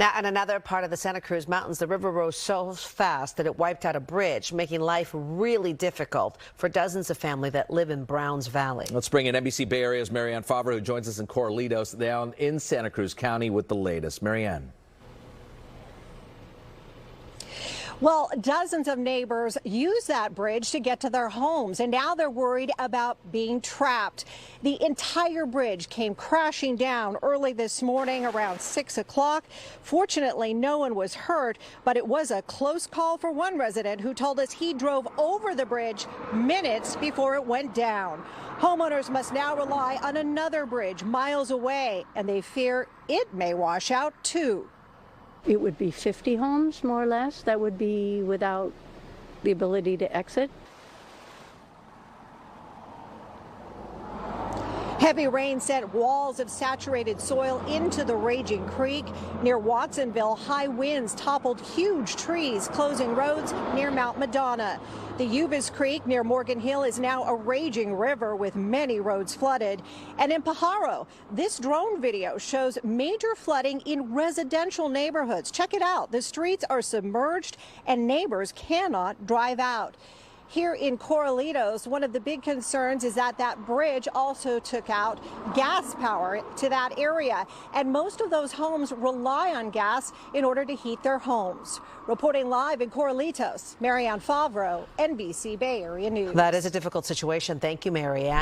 Now, in another part of the Santa Cruz Mountains, the river rose so fast that it wiped out a bridge, making life really difficult for dozens of families that live in Browns Valley. Let's bring in NBC Bay Area's Marianne Favro, who joins us in Corralitos down in Santa Cruz County with the latest. Marianne. Well, dozens of neighbors use that bridge to get to their homes, and now they're worried about being trapped. The entire bridge came crashing down early this morning around 6 o'clock. Fortunately, no one was hurt, but it was a close call for one resident who told us he drove over the bridge minutes before it went down. Homeowners must now rely on another bridge miles away, and they fear it may wash out too. It would be 50 homes, more or less, that would be without the ability to exit. Heavy rain sent walls of saturated soil into the raging creek. Near Watsonville, high winds toppled huge trees, closing roads near Mount Madonna. The Yubas Creek near Morgan Hill is now a raging river with many roads flooded. And in Pajaro, this drone video shows major flooding in residential neighborhoods. Check it out. The streets are submerged and neighbors cannot drive out. Here in Corralitos, one of the big concerns is that that bridge also took out gas power to that area. And most of those homes rely on gas in order to heat their homes. Reporting live in Corralitos, Marianne Favro, NBC Bay Area News. That is a difficult situation. Thank you, Marianne.